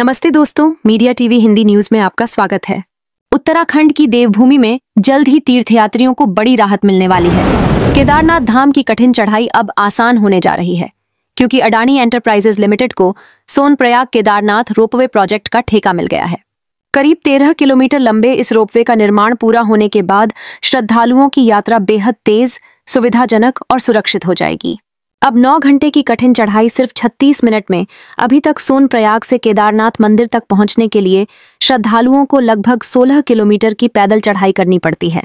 नमस्ते दोस्तों, media TV Hindi news में आपका स्वागत है। उत्तराखंड की देवभूमि में जल्द ही तीर्थयात्रियों को बड़ी राहत मिलने वाली है। केदारनाथ धाम की कठिन चढ़ाई अब आसान होने जा रही है क्योंकि अडानी एंटरप्राइजेज लिमिटेड को सोनप्रयाग केदारनाथ रोपवे प्रोजेक्ट का ठेका मिल गया है। करीब 13 किलोमीटर लंबे इस रोपवे का निर्माण पूरा होने के बाद श्रद्धालुओं की यात्रा बेहद तेज, सुविधाजनक और सुरक्षित हो जाएगी। अब 9 घंटे की कठिन चढ़ाई सिर्फ 36 मिनट में अभी तक सोनप्रयाग से केदारनाथ मंदिर तक पहुंचने के लिए श्रद्धालुओं को लगभग 16 किलोमीटर की पैदल चढ़ाई करनी पड़ती है।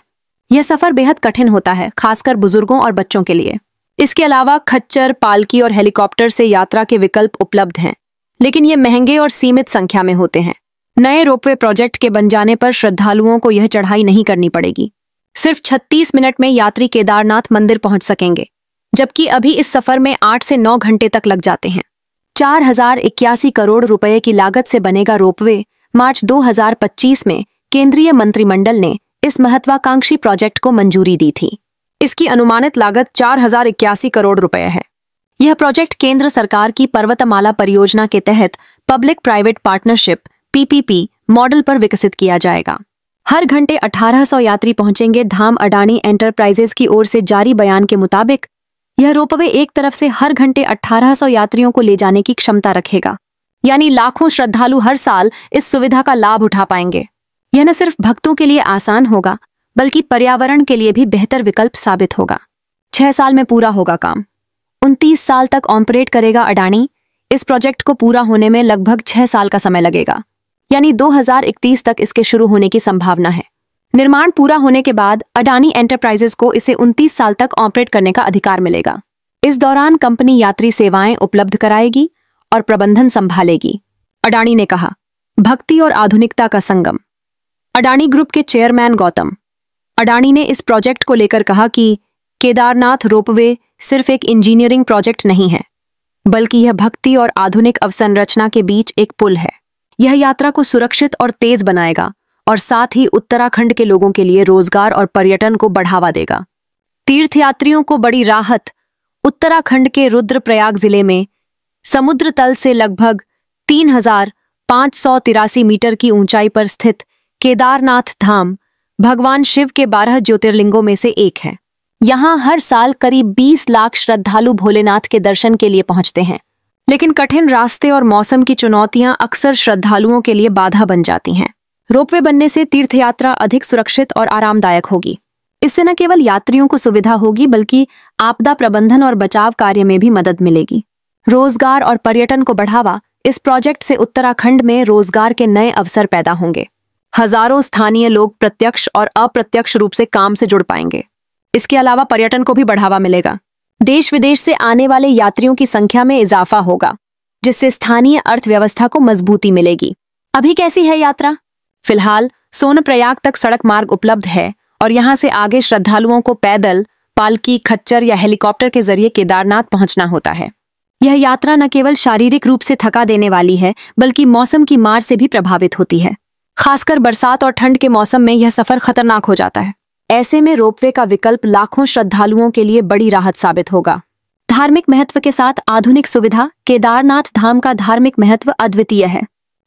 यह सफर बेहद कठिन होता है, खासकर बुजुर्गों और बच्चों के लिए। इसके अलावा खच्चर, पालकी और हेलीकॉप्टर से यात्रा के विकल्प उपलब्ध हैं, लेकिन ये महंगे और सीमित संख्या में होते हैं। नए रोपवे प्रोजेक्ट के बन जाने पर श्रद्धालुओं को यह चढ़ाई नहीं करनी पड़ेगी। सिर्फ 36 मिनट में यात्री केदारनाथ मंदिर पहुंच सकेंगे, जबकि अभी इस सफर में 8 से 9 घंटे तक लग जाते हैं। 4081 करोड़ रुपए की लागत से बनेगा रोपवे। मार्च 2025 में केंद्रीय मंत्रिमंडल ने इस महत्वाकांक्षी प्रोजेक्ट को मंजूरी दी थी। इसकी अनुमानित लागत 4081 करोड़ रुपए है। यह प्रोजेक्ट केंद्र सरकार की पर्वतमाला परियोजना के तहत public private partnership (PPP) model पर विकसित किया जाएगा। हर घंटे 1800 यात्री पहुंचेंगे। धाम अडानी एंटरप्राइजेज की ओर से जारी बयान के मुताबिक यह रोपवे एक तरफ से हर घंटे 1800 यात्रियों को ले जाने की क्षमता रखेगा, यानी लाखों श्रद्धालु हर साल इस सुविधा का लाभ उठा पाएंगे। यह न सिर्फ भक्तों के लिए आसान होगा, बल्कि पर्यावरण के लिए भी बेहतर विकल्प साबित होगा। 6 साल में पूरा होगा काम। 29 साल तक ऑपरेट करेगा अडानी। इस प्रोजेक्ट को पूरा होने में लगभग 6 साल का समय लगेगा, यानी 2031 तक इसके शुरू होने की संभावना है। निर्माण पूरा होने के बाद अडानी एंटरप्राइजेज को इसे 29 साल तक ऑपरेट करने का अधिकार मिलेगा। इस दौरान कंपनी यात्री सेवाएं उपलब्ध कराएगी और प्रबंधन संभालेगी। अडानी ने कहा, भक्ति और आधुनिकता का संगम। अडानी ग्रुप के चेयरमैन गौतम अडानी ने इस प्रोजेक्ट को लेकर कहा कि केदारनाथ रोपवे सिर्फ एक इंजीनियरिंग प्रोजेक्ट नहीं है, बल्कि यह भक्ति और आधुनिक अवसंरचना के बीच एक पुल है। यह यात्रा को सुरक्षित और तेज बनाएगा और साथ ही उत्तराखंड के लोगों के लिए रोजगार और पर्यटन को बढ़ावा देगा। तीर्थयात्रियों को बड़ी राहत। उत्तराखंड के रुद्रप्रयाग जिले में समुद्र तल से लगभग 3583 मीटर की ऊंचाई पर स्थित केदारनाथ धाम भगवान शिव के 12 ज्योतिर्लिंगों में से एक है। यहाँ हर साल करीब 20 लाख श्रद्धालु भोलेनाथ के दर्शन के लिए पहुंचते हैं, लेकिन कठिन रास्ते और मौसम की चुनौतियां अक्सर श्रद्धालुओं के लिए बाधा बन जाती हैं। रोपवे बनने से तीर्थयात्रा अधिक सुरक्षित और आरामदायक होगी। इससे न केवल यात्रियों को सुविधा होगी, बल्कि आपदा प्रबंधन और बचाव कार्य में भी मदद मिलेगी। रोजगार और पर्यटन को बढ़ावा। इस प्रोजेक्ट से उत्तराखंड में रोजगार के नए अवसर पैदा होंगे। हजारों स्थानीय लोग प्रत्यक्ष और अप्रत्यक्ष रूप से काम से जुड़ पाएंगे। इसके अलावा पर्यटन को भी बढ़ावा मिलेगा। देश विदेश से आने वाले यात्रियों की संख्या में इजाफा होगा, जिससे स्थानीय अर्थव्यवस्था को मजबूती मिलेगी। अभी कैसी है यात्रा? फिलहाल सोनप्रयाग तक सड़क मार्ग उपलब्ध है और यहां से आगे श्रद्धालुओं को पैदल, पालकी, खच्चर या हेलीकॉप्टर के जरिए केदारनाथ पहुंचना होता है। यह यात्रा न केवल शारीरिक रूप से थका देने वाली है, बल्कि मौसम की मार से भी प्रभावित होती है। खासकर बरसात और ठंड के मौसम में यह सफर खतरनाक हो जाता है। ऐसे में रोपवे का विकल्प लाखों श्रद्धालुओं के लिए बड़ी राहत साबित होगा। धार्मिक महत्व के साथ आधुनिक सुविधा। केदारनाथ धाम का धार्मिक महत्व अद्वितीय है।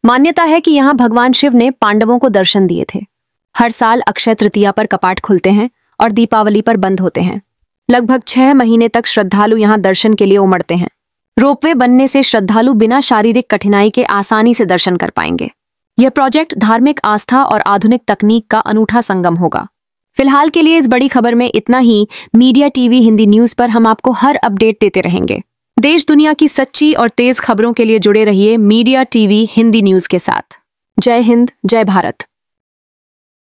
मान्यता है कि यहाँ भगवान शिव ने पांडवों को दर्शन दिए थे। हर साल अक्षय तृतीया पर कपाट खुलते हैं और दीपावली पर बंद होते हैं। लगभग 6 महीने तक श्रद्धालु यहाँ दर्शन के लिए उमड़ते हैं। रोपवे बनने से श्रद्धालु बिना शारीरिक कठिनाई के आसानी से दर्शन कर पाएंगे। यह प्रोजेक्ट धार्मिक आस्था और आधुनिक तकनीक का अनूठा संगम होगा। फिलहाल के लिए इस बड़ी खबर में इतना ही। मीडिया टीवी हिंदी न्यूज पर हम आपको हर अपडेट देते रहेंगे। देश दुनिया की सच्ची और तेज खबरों के लिए जुड़े रहिए मीडिया टीवी हिंदी न्यूज के साथ। जय हिंद, जय भारत।